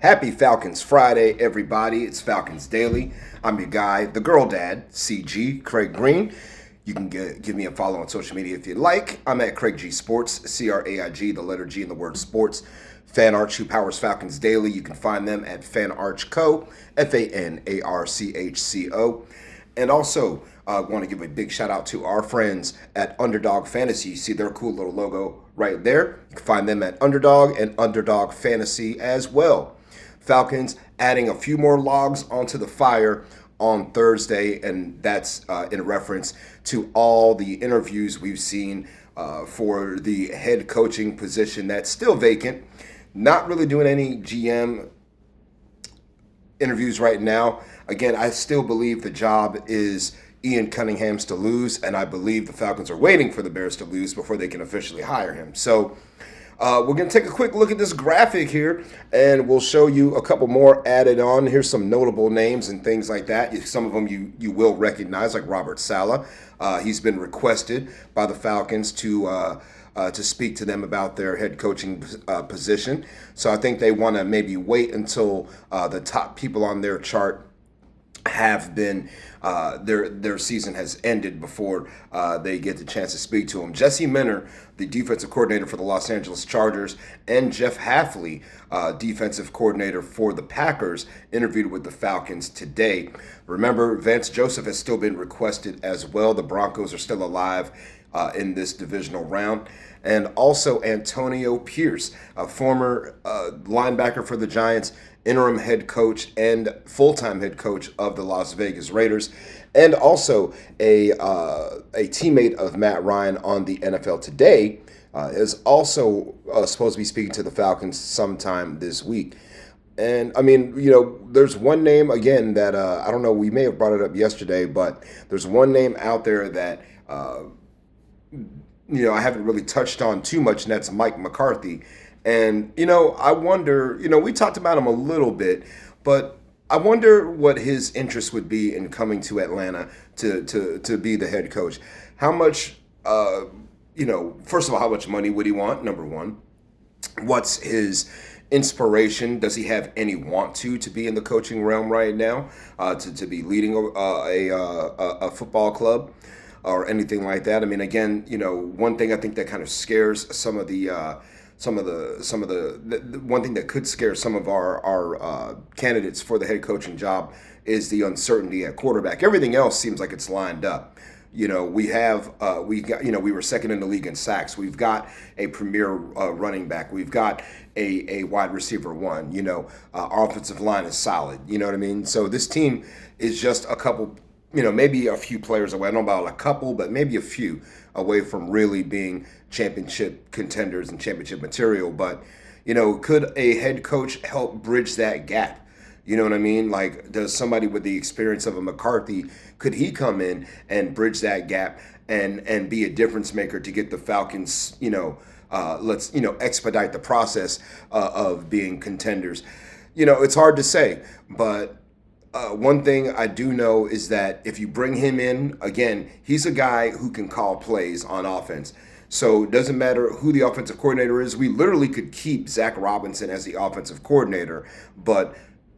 Happy Falcons Friday, everybody. It's Falcons Daily. I'm your guy, the girl dad, CG, Craig Green. You can give me a follow on social media if you'd like. I'm at Craig G Sports, CRAIG, the letter G in the word sports. Fan Arch, who powers Falcons Daily. You can find them at Fan Arch Co, FANARCHCO. And also, I want to give a big shout out to our friends at Underdog Fantasy. You see their cool little logo right there. You can find them at Underdog and Underdog Fantasy as well. Falcons adding a few more logs onto the fire on Thursday, and that's in reference to all the interviews we've seen for the head coaching position that's still vacant. Not really doing any GM interviews right now. Again, I still believe the job is Ian Cunningham's to lose, and I believe the Falcons are waiting for the Bears to lose before they can officially hire him. So we're going to take a quick look at this graphic here, and we'll show you a couple more added on. Here's some notable names and things like that. Some of them you will recognize, like Robert Saleh. He's been requested by the Falcons to speak to them about their head coaching position. So I think they want to maybe wait until the top people on their chart have been their season has ended before they get the chance to speak to him. Jesse Minter, the defensive coordinator for the Los Angeles Chargers, and Jeff Hafley, defensive coordinator for the Packers, interviewed with the Falcons today. Remember, Vance Joseph has still been requested as well. The Broncos are still alive in this divisional round. And also Antonio Pierce, a former linebacker for the Giants, interim head coach and full-time head coach of the Las Vegas Raiders, and also a teammate of Matt Ryan on the NFL Today, is also supposed to be speaking to the Falcons sometime this week. And I mean, there's one name again that I don't know. We may have brought it up yesterday, but there's one name out there that I haven't really touched on too much, and that's Mike McCarthy. And, I wonder, we talked about him a little bit, but I wonder what his interest would be in coming to Atlanta to be the head coach. How much, first of all, how much money would he want, number one? What's his inspiration? Does he have any want to be in the coaching realm right now, to be leading a football club? Or anything like that. I mean, again, one thing I think that kind of scares some of the one thing that could scare some of our candidates for the head coaching job is the uncertainty at quarterback. Everything else seems like it's lined up. We were second in the league in sacks. We've got a premier running back. We've got a wide receiver one. Our offensive line is solid. You know what I mean? So this team is just a couple, maybe a few players away. I don't know about a couple, but maybe a few away from really being championship contenders and championship material. But, could a head coach help bridge that gap? You know what I mean? Like, does somebody with the experience of a McCarthy, could he come in and bridge that gap and be a difference maker to get the Falcons, expedite the process of being contenders? It's hard to say, but one thing I do know is that if you bring him in, again, he's a guy who can call plays on offense. So it doesn't matter who the offensive coordinator is. We literally could keep Zach Robinson as the offensive coordinator, but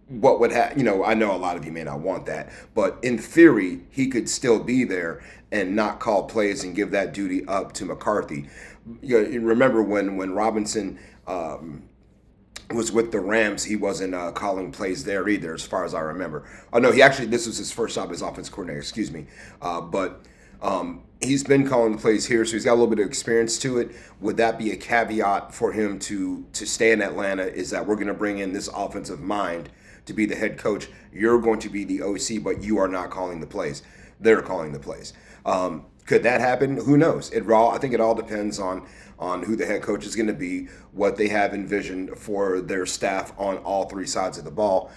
what would happen, I know a lot of you may not want that, but in theory, he could still be there and not call plays and give that duty up to McCarthy. Remember when Robinson was with the Rams, he wasn't calling plays there either, as far as I remember. Oh, no, this was his first job as offense coordinator, excuse me. But he's been calling the plays here, so he's got a little bit of experience to it. Would that be a caveat for him to stay in Atlanta, is that we're going to bring in this offensive mind to be the head coach? You're going to be the OC, but you are not calling the plays. They're calling the plays. Could that happen? Who knows? I think it all depends on who the head coach is going to be, what they have envisioned for their staff on all three sides of the ball.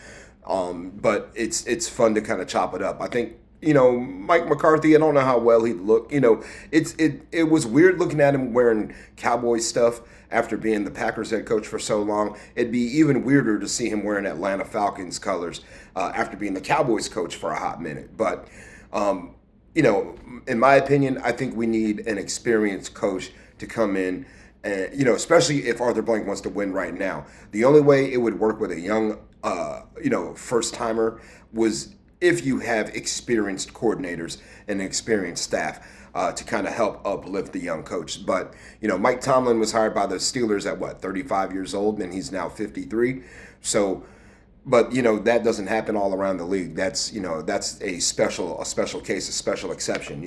But it's fun to kind of chop it up. I think, Mike McCarthy, I don't know how well he'd look. It was weird looking at him wearing Cowboys stuff after being the Packers head coach for so long. It'd be even weirder to see him wearing Atlanta Falcons colors after being the Cowboys coach for a hot minute. But, in my opinion, I think we need an experienced coach to come in And, especially if Arthur Blank wants to win right now. The only way it would work with a young, first timer was if you have experienced coordinators and experienced staff to kind of help uplift the young coach. But, Mike Tomlin was hired by the Steelers at 35 years old, and he's now 53. So, but that doesn't happen all around the league. That's a special case, a special exception.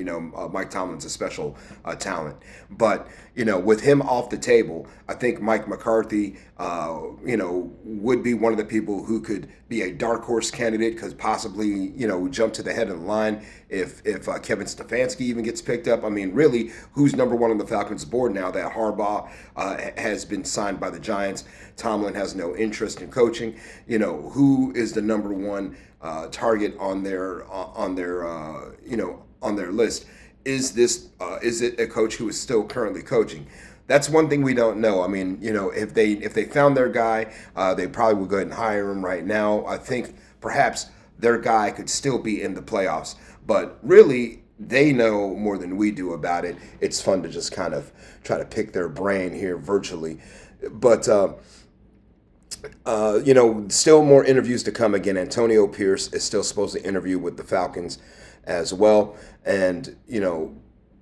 Mike Tomlin's a special talent. But with him off the table, I think Mike McCarthy, would be one of the people who could be a dark horse candidate, because possibly jump to the head of the line if Kevin Stefanski even gets picked up. I mean, really, who's number one on the Falcons board now that Harbaugh has been signed by the Giants? Tomlin has no interest in coaching. Who is the number one target on their list? Is it a coach who is still currently coaching? That's one thing we don't know. I mean, if they found their guy, they probably would go ahead and hire him right now. I think perhaps their guy could still be in the playoffs, but really they know more than we do about it. It's fun to just kind of try to pick their brain here virtually, but. Still more interviews to come. Again, Antonio Pierce is still supposed to interview with the Falcons as well. And,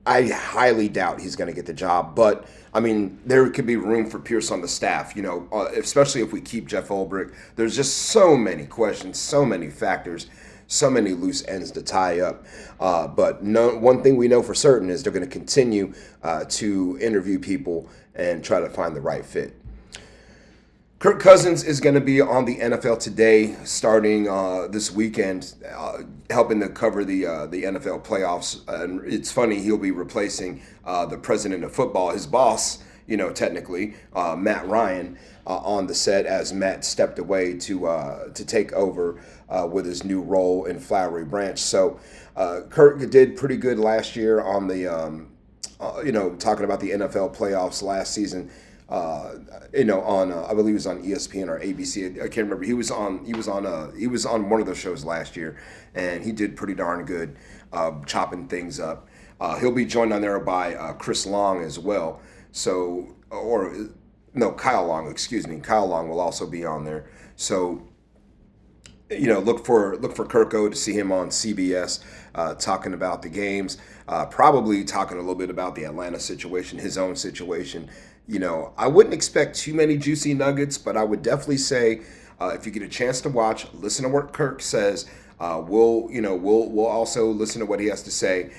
I highly doubt he's going to get the job. But, I mean, there could be room for Pierce on the staff, especially if we keep Jeff Ulbrich. There's just so many questions, so many factors, so many loose ends to tie up. But one thing we know for certain is they're going to continue to interview people and try to find the right fit. Kirk Cousins is going to be on the NFL Today starting this weekend, helping to cover the NFL playoffs. And it's funny, he'll be replacing the president of football, his boss, technically, Matt Ryan, on the set as Matt stepped away to take over with his new role in Flowery Branch. So Kirk did pretty good last year on the, talking about the NFL playoffs last season. On I believe it was on ESPN or ABC. I can't remember. He was on one of those shows last year, and he did pretty darn good, chopping things up. He'll be joined on there by Chris Long as well. So, Kyle Long. Excuse me. Kyle Long will also be on there. So, look for Kirko to see him on CBS talking about the games. Probably talking a little bit about the Atlanta situation, his own situation. I wouldn't expect too many juicy nuggets, but I would definitely say if you get a chance to watch, listen to what Kirk says. We'll also listen to what he has to say.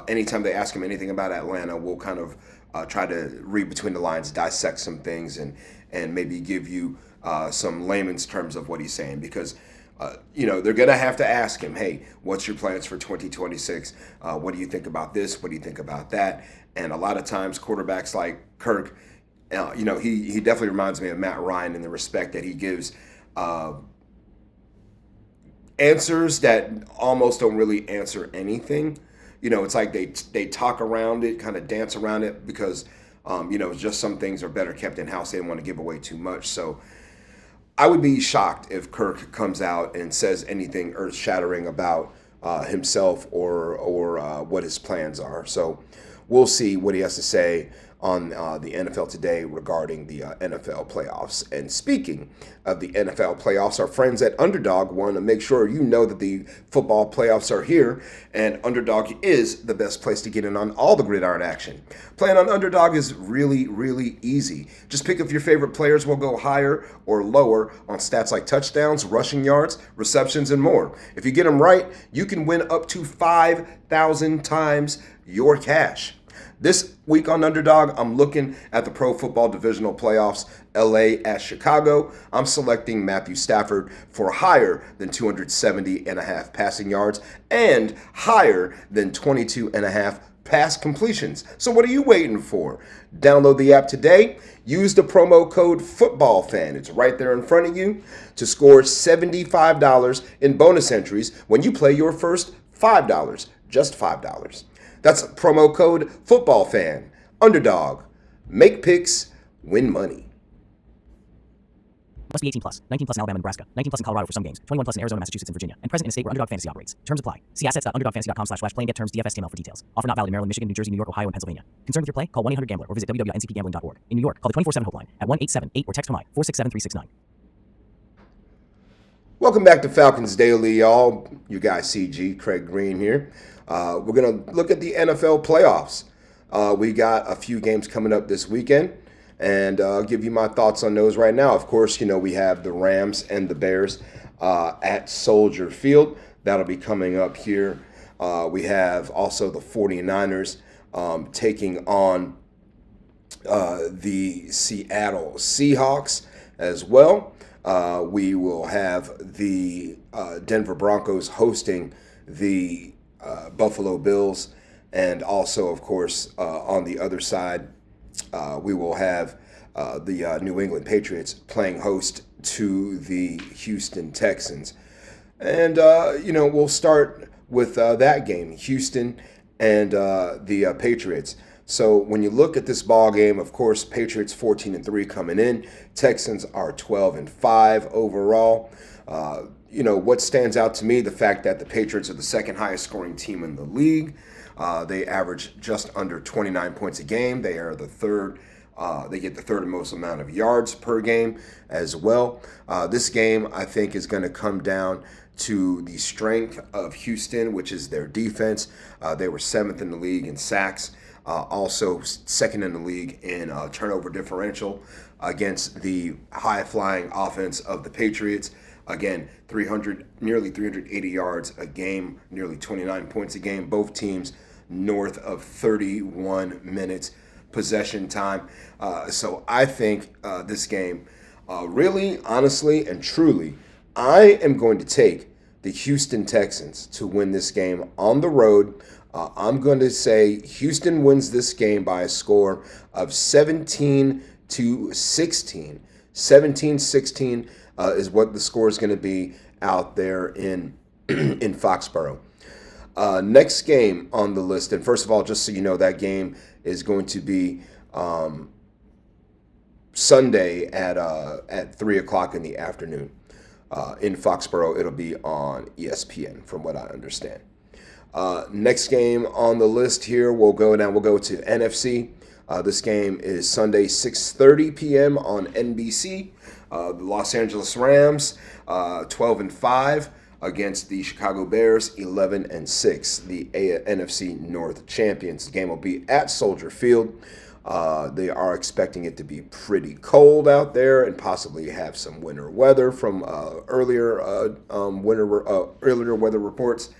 Anytime they ask him anything about Atlanta, we'll kind of try to read between the lines, dissect some things, and maybe give you some layman's terms of what he's saying, because they're going to have to ask him, hey, what's your plans for 2026? What do you think about this? What do you think about that? And a lot of times quarterbacks like Kirk, he definitely reminds me of Matt Ryan in the respect that he gives answers that almost don't really answer anything. It's like they talk around it, kind of dance around it, because, just some things are better kept in-house. They don't want to give away too much. So I would be shocked if Kirk comes out and says anything earth-shattering about himself or what his plans are. So we'll see what he has to say on the NFL Today regarding the NFL playoffs. And speaking of the NFL playoffs, our friends at Underdog want to make sure you know that the football playoffs are here, and Underdog is the best place to get in on all the gridiron action. Playing on Underdog is really, really easy. Just pick if your favorite players will go higher or lower on stats like touchdowns, rushing yards, receptions, and more. If you get them right, you can win up to 5,000 times your cash. This week on Underdog, I'm looking at the Pro Football Divisional Playoffs, LA at Chicago. I'm selecting Matthew Stafford for higher than 270.5 passing yards and higher than 22.5 pass completions. So what are you waiting for? Download the app today. Use the promo code FOOTBALLFAN. It's right there in front of you to score $75 in bonus entries when you play your first $5, just $5. That's promo code FOOTBALLFAN. Underdog. Make picks, win money. Must be 18 plus. 19 plus in Alabama and Nebraska. 19 plus in Colorado for some games. 21 plus in Arizona, Massachusetts, and Virginia. And present in a state where Underdog Fantasy operates. Terms apply. See assets.underdogfantasy.com/play and get terms DFSTML for details. Offer not valid in Maryland, Michigan, New Jersey, New York, Ohio, and Pennsylvania. Concerned with your play? Call 1-800-GAMBLER or visit www.ncpgambling.org. In New York, call the 24/7 hotline at 1-878 or text HOMI 467-369. Welcome back to Falcons Daily, y'all. You guys, CG, Craig Green here. We're going to look at the NFL playoffs. We got a few games coming up this weekend, and I'll give you my thoughts on those right now. Of course, we have the Rams and the Bears at Soldier Field. That'll be coming up here. We have also the 49ers taking on the Seattle Seahawks as well. We will have the Denver Broncos hosting the Buffalo Bills. And also, of course, on the other side, we will have the New England Patriots playing host to the Houston Texans. And, we'll start with that game, Houston and the Patriots. So when you look at this ball game, of course, Patriots 14-3 coming in. Texans are 12-5 overall. What stands out to me, the fact that the Patriots are the second highest scoring team in the league. They average just under 29 points a game. They are the third. They get the third most amount of yards per game as well. This game, I think, is going to come down to the strength of Houston, which is their defense. They were seventh in the league in sacks. Also second in the league in turnover differential against the high-flying offense of the Patriots. Again, nearly 380 yards a game, nearly 29 points a game. Both teams north of 31 minutes possession time. So I think this game, really, honestly, and truly, I am going to take the Houston Texans to win this game on the road. I'm going to say Houston wins this game by a score of 17-16. 17-16 is what the score is going to be out there in Foxborough. Next game on the list, and first of all, just so you know, that game is going to be Sunday at 3 o'clock in the afternoon. In Foxborough, it'll be on ESPN, from what I understand. Next game on the list here, we'll go to NFC. This game is Sunday, 6:30 p.m. on NBC. The Los Angeles Rams, 12-5 against the Chicago Bears, 11-6, the NFC North champions. The game will be at Soldier Field. They are expecting it to be pretty cold out there and possibly have some winter weather from earlier weather reports.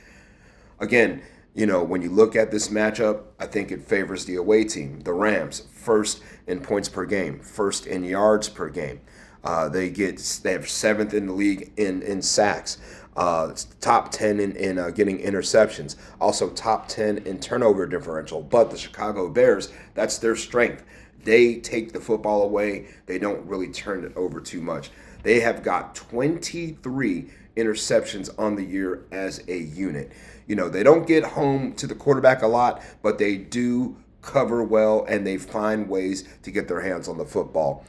Again, when you look at this matchup, I think it favors the away team. The Rams, first in points per game, first in yards per game. They have seventh in the league in sacks. Top 10 in getting interceptions. Also top 10 in turnover differential. But the Chicago Bears, that's their strength. They take the football away. They don't really turn it over too much. They have got 23 interceptions on the year as a unit. They don't get home to the quarterback a lot, but they do cover well, and they find ways to get their hands on the football.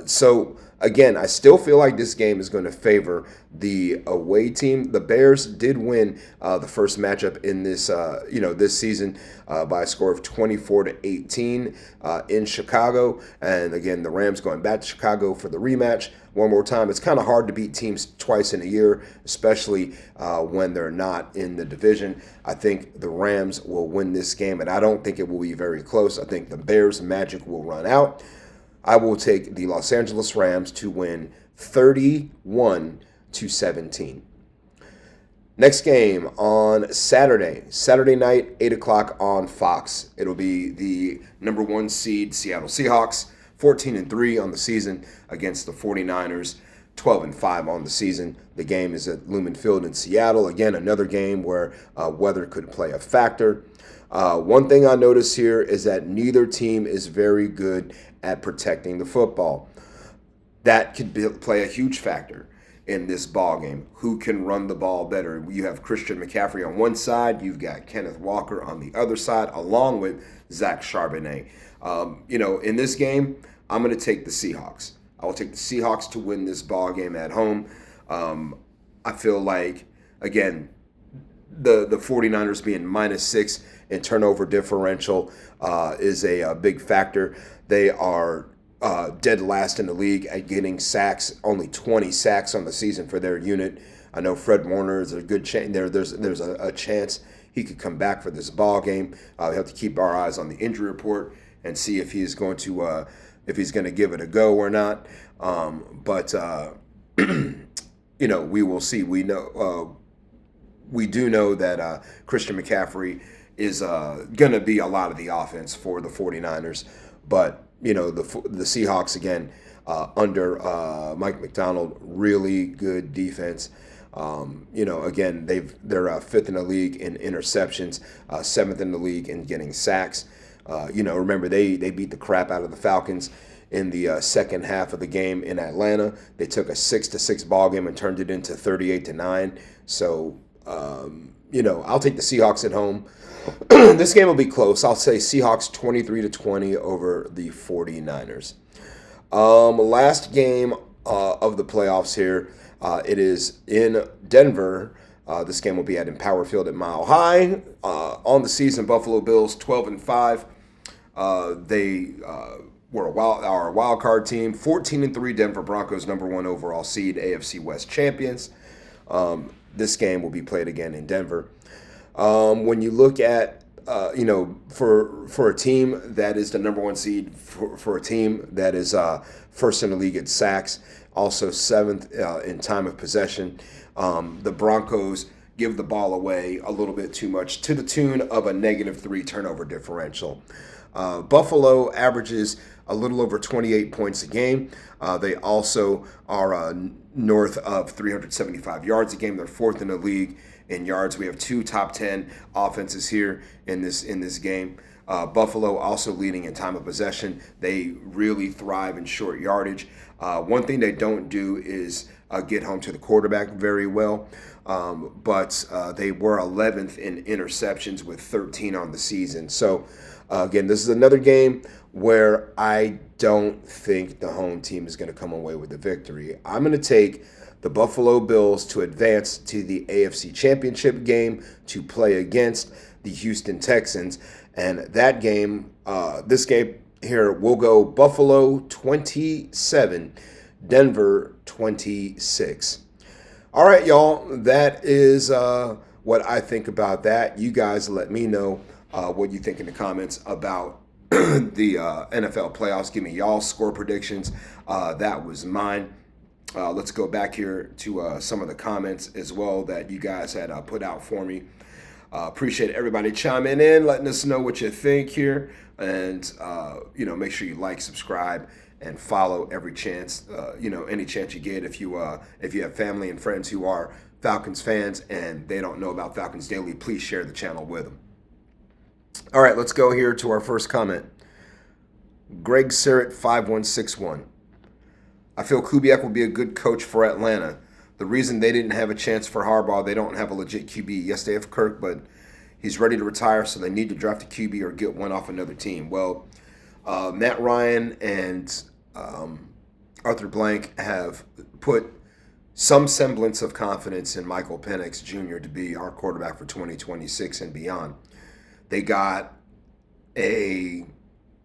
So, again, I still feel like this game is going to favor the away team. The Bears did win the first matchup in this, this season by a score of 24-18 in Chicago. And again, the Rams going back to Chicago for the rematch one more time. It's kind of hard to beat teams twice in a year, especially when they're not in the division. I think the Rams will win this game, and I don't think it will be very close. I think the Bears' magic will run out. I will take the Los Angeles Rams to win 31-17. Next game on Saturday night, 8 o'clock on Fox. It'll be the number 1 seed Seattle Seahawks, 14-3 on the season against the 49ers, 12-5 on the season. The game is at Lumen Field in Seattle. Again, another game where weather could play a factor. One thing I notice here is that neither team is very good at protecting the football. That could play a huge factor in this ball game. Who can run the ball better? You have Christian McCaffrey on one side. You've got Kenneth Walker on the other side, along with Zach Charbonnet. In this game, I'm going to take the Seahawks. I will take the Seahawks to win this ball game at home. I feel like, again, the 49ers being -6 in turnover differential is a big factor. They are dead last in the league at getting sacks, only 20 sacks on the season for their unit. I know Fred Warner is a good chance. There's a chance he could come back for this ball game. We have to keep our eyes on the injury report and see if he's going to give it a go or not. But we will see. We do know that Christian McCaffrey is going to be a lot of the offense for the 49ers. But, the Seahawks, again, under Mike McDonald, really good defense. Again, they're fifth in the league in interceptions, seventh in the league in getting sacks. Remember, they beat the crap out of the Falcons in the second half of the game in Atlanta. They took a 6-6 ball game and turned it into 38-9. So, I'll take the Seahawks at home. This game will be close. I'll say Seahawks 23-20 over the 49ers. Last game of the playoffs here. It is in Denver. This game will be at Empower Field at Mile High. On the season, Buffalo Bills 12-5. They were our wild card team. 14-3 Denver Broncos, #1 overall seed, AFC West champions. This game will be played again in Denver. When you look at for a team that is the #1 seed, for a team that is first in the league at sacks, also seventh in time of possession, the Broncos give the ball away a little bit too much, to the tune of a -3 turnover differential. Buffalo averages a little over 28 points a game. They also are north of 375 yards a game. They're fourth in the league in yards. We have two top 10 offenses here in this game. Buffalo also leading in time of possession. They really thrive in short yardage. One thing they don't do is get home to the quarterback very well. But they were 11th in interceptions with 13 on the season. So, again, this is another game where I don't think the home team is going to come away with the victory. I'm going to take the Buffalo Bills to advance to the AFC Championship game to play against the Houston Texans. And that game, this game here, will go Buffalo 27, Denver 26. All right, y'all, that is what I think about that. You guys let me know what you think in the comments about the NFL playoffs. Give me y'all score predictions. That was mine. Let's go back here to some of the comments as well that you guys had put out for me. Appreciate everybody chiming in, letting us know what you think here. And, make sure you like, subscribe, and follow every chance, any chance you get. If you have family and friends who are Falcons fans and they don't know about Falcons Daily, please share the channel with them. All right, let's go here to our first comment. Greg Surratt 5161. I feel Kubiak will be a good coach for Atlanta. The reason they didn't have a chance for Harbaugh, they don't have a legit QB. Yes, they have Kirk, but he's ready to retire, so they need to draft a QB or get one off another team. Well, Matt Ryan and Arthur Blank have put some semblance of confidence in Michael Penix Jr. to be our quarterback for 2026 and beyond. They got a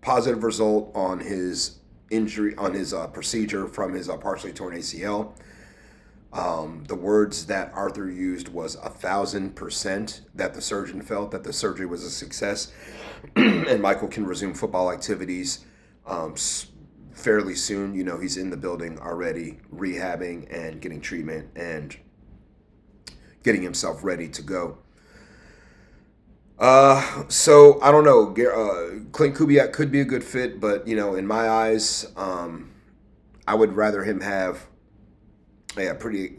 positive result on his injury, on his procedure from his partially torn ACL. The words that Arthur used was 1,000% that the surgeon felt that the surgery was a success, and Michael can resume football activities fairly soon. He's in the building already, rehabbing and getting treatment and getting himself ready to go. So I don't know. Clint Kubiak could be a good fit, but in my eyes, I would rather him have a pretty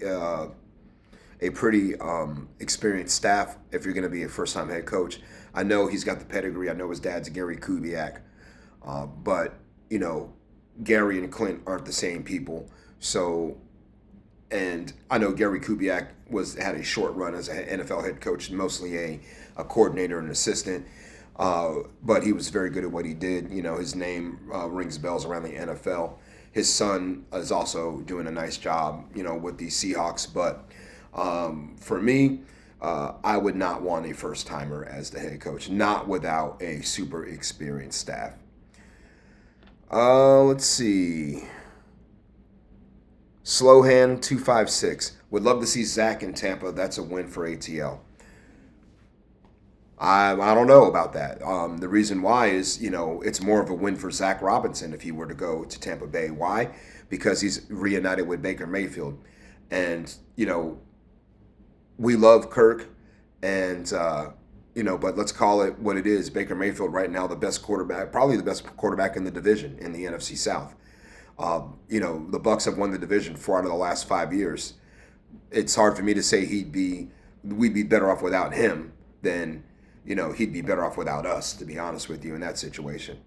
experienced staff if you're going to be a first-time head coach. I know he's got the pedigree. I know his dad's Gary Kubiak, but Gary and Clint aren't the same people. So, and I know Gary Kubiak had a short run as an NFL head coach, mostly a coordinator and assistant, but he was very good at what he did. His name rings bells around the NFL. his son is also doing a nice job, with the Seahawks. But for me, I would not want a first timer as the head coach, not without a super experienced staff. Let's see. Slowhand 256 would love to see Zach in Tampa. That's a win for ATL. I don't know about that. The reason why is, it's more of a win for Zach Robinson if he were to go to Tampa Bay. Why? Because he's reunited with Baker Mayfield. And, we love Kirk. And, but let's call it what it is. Baker Mayfield right now, the best quarterback, probably the best quarterback in the division in the NFC South. The Bucs have won the division 4 out of the last 5 years. It's hard for me to say we'd be better off without him than, he'd be better off without us, to be honest with you, in that situation.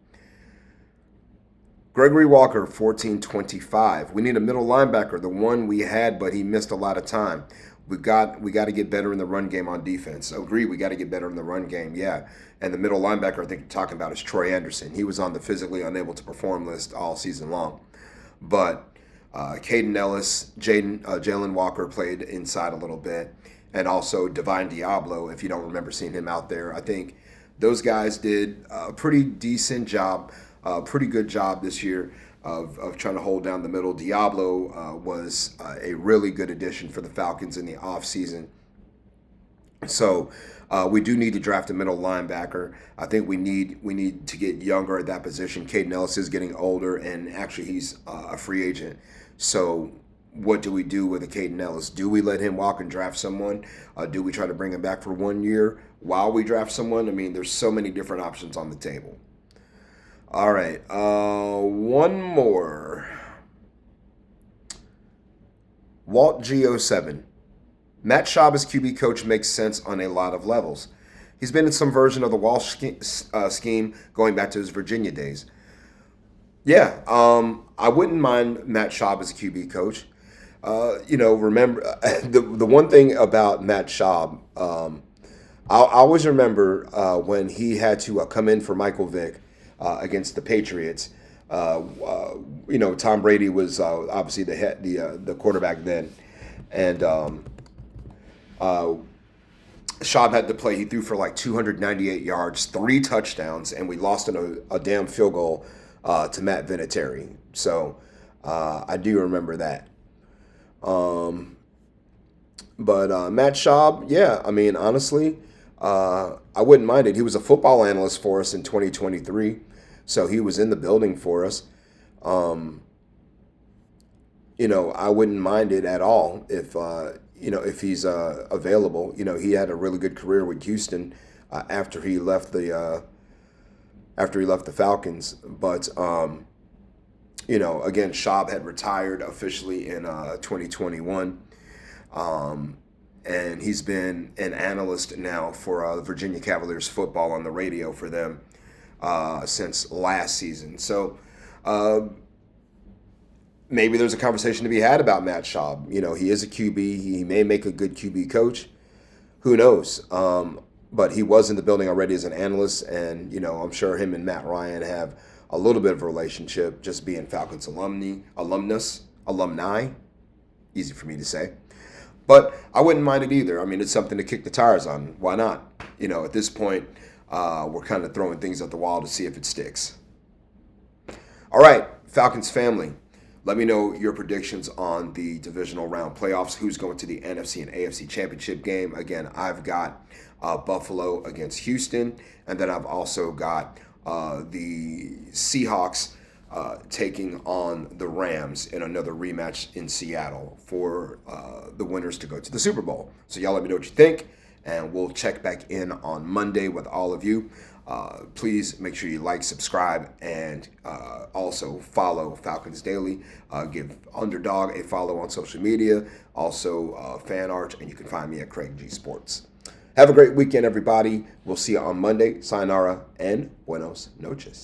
Gregory Walker, 1425. We need a middle linebacker, the one we had, but he missed a lot of time. We got to get better in the run game on defense. Agree, we got to get better in the run game, yeah. And the middle linebacker I think you're talking about is Troy Anderson. He was on the physically unable to perform list all season long. But Caden Ellis, Jalen Walker played inside a little bit. And also Divine Diablo, if you don't remember seeing him out there. I think those guys did a pretty decent job, pretty good job this year of trying to hold down the middle. Diablo was a really good addition for the Falcons in the offseason. So we do need to draft a middle linebacker. I think we need to get younger at that position. Caden Ellis is getting older, and actually he's a free agent. So what do we do with a Caden Ellis? Do we let him walk and draft someone? Do we try to bring him back for 1 year while we draft someone? I mean, there's so many different options on the table. All right, one more. Walt G07. Matt Schaub as QB coach makes sense on a lot of levels. He's been in some version of the Walsh scheme going back to his Virginia days. Yeah, I wouldn't mind Matt Schaub as a QB coach. Remember the one thing about Matt Schaub, I always remember when he had to come in for Michael Vick against the Patriots. Tom Brady was obviously the quarterback then, and Schaub had to play. He threw for like 298 yards, 3 touchdowns, and we lost in a damn field goal to Matt Vinatieri. So I do remember that. But Matt Schaub, yeah, I mean, honestly, I wouldn't mind it. He was a football analyst for us in 2023, so he was in the building for us. I wouldn't mind it at all if he's available. He had a really good career with Houston after he left the Falcons, but again, Schaub had retired officially in 2021. And he's been an analyst now for the Virginia Cavaliers football on the radio for them since last season. So maybe there's a conversation to be had about Matt Schaub. He is a QB. He may make a good QB coach. Who knows? But he was in the building already as an analyst, and I'm sure him and Matt Ryan have a little bit of a relationship, just being Falcons alumni. Easy for me to say. But I wouldn't mind it either. I mean, it's something to kick the tires on. Why not? At this point, we're kind of throwing things at the wall to see if it sticks. All right, Falcons family. Let me know your predictions on the divisional round playoffs. Who's going to the NFC and AFC championship game? Again, I've got Buffalo against Houston, and then I've also got the Seahawks taking on the Rams in another rematch in Seattle for the winners to go to the Super Bowl. So y'all let me know what you think, and we'll check back in on Monday with all of you. Please make sure you like, subscribe, and also follow Falcons Daily. Give Underdog a follow on social media, also Fan Arch, and you can find me at Craig G Sports. Have a great weekend, everybody. We'll see you on Monday. Sayonara and buenos noches.